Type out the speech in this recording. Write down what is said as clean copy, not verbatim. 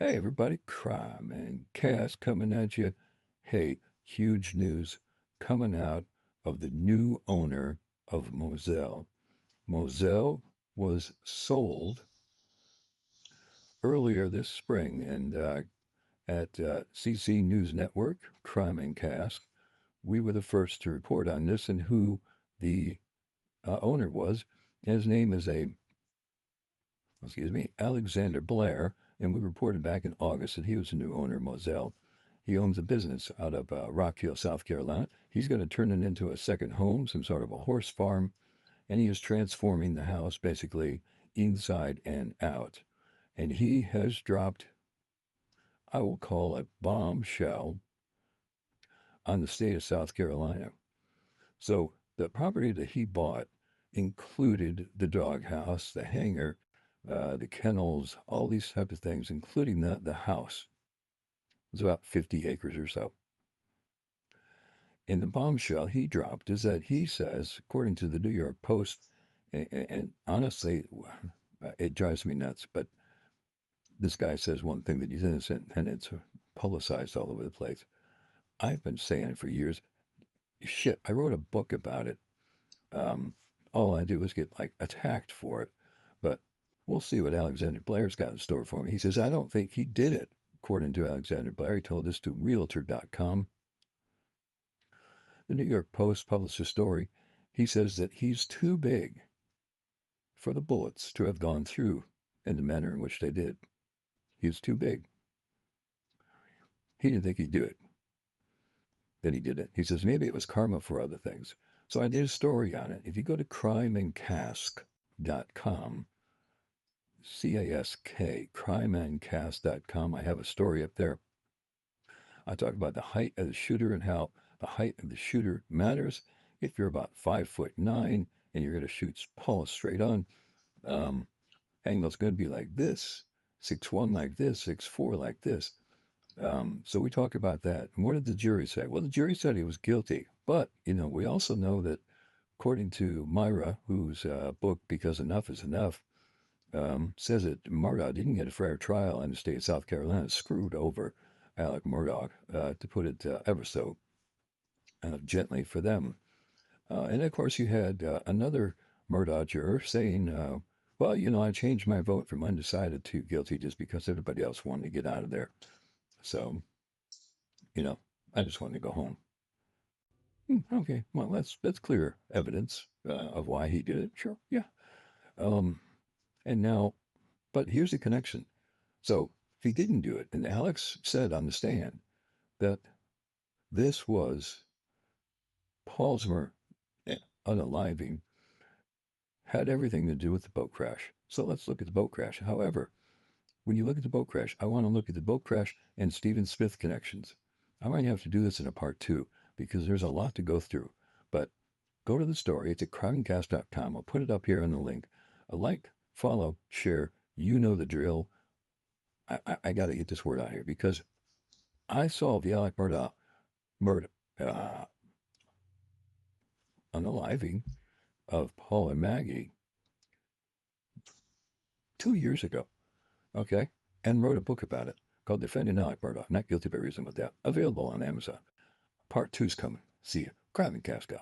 Hey, everybody, crime and chaos coming at you. Hey, huge news coming out of the new owner of Moselle. Moselle was sold earlier this spring, and at CC News Network, Crime and Chaos, we were the first to report on this and who the owner was. His name is Alexander Blair, and we reported back in August that he was the new owner of Moselle. He owns a business out of Rock Hill, South Carolina. He's going to turn it into a second home, some sort of a horse farm, and he is transforming the house basically inside and out. And he has dropped, I will call it bombshell, on the state of South Carolina. So the property that he bought included the doghouse, the hangar, the kennels, all these type of things, including the house. It's about 50 acres or so. And the bombshell he dropped is that he says, according to the New York Post, and honestly, it drives me nuts, but this guy says one thing that he's innocent, and it's publicized all over the place. I've been saying it for years. Shit, I wrote a book about it. Um, all I do is get like attacked for it. But we'll see what Alexander Blair's got in store for me. He says, I don't think he did it. According to Alexander Blair, he told this to Realtor.com. The New York Post published a story. He says that he's too big for the bullets to have gone through in the manner in which they did. He's too big. He didn't think he'd do it. Then he did it. He says maybe it was karma for other things. So I did a story on it. If you go to crimeandcask.com, C-A-S-K, crimeandcast.com, I have a story up there. I talk about the height of the shooter and how the height of the shooter matters. If you're about 5'9" and you're going to shoot Paul straight on, um, angle's going to be like this, 6'1" like this, 6'4" like this. So we talked about that. And what did the jury say? Well, the jury said he was guilty. But, we also know that according to Myra, whose book, Because Enough is Enough, says that Murdaugh didn't get a fair trial in the state of South Carolina, screwed over Alex Murdaugh, to put it ever so gently for them. And of course, you had another Murdaugh juror saying, well, I changed my vote from undecided to guilty just because everybody else wanted to get out of there. So, you know, I just wanted to go home. Okay, well, that's clear evidence of why he did it. Sure, yeah. Um, and now, but here's the connection. So if he didn't do it, and Alex said on the stand that this was Paul's unaliving, had everything to do with the boat crash. So let's look at the boat crash. However, when you look at the boat crash, I want to look at the boat crash and Stephen Smith connections. I might have to do this in a part two because there's a lot to go through. But go to the story. It's at crowdcast.com. I'll put it up here in the link. A like, follow, share. You know the drill. I got to get this word out here because I saw the Alex Murdaugh murder, uh, unaliving of Paul and Maggie 2 years ago. Okay. And wrote a book about it called Defending Alex Murdaugh, Not Guilty by Reason of Death. Available on Amazon. Part two's coming. See you. Crime and Cascade.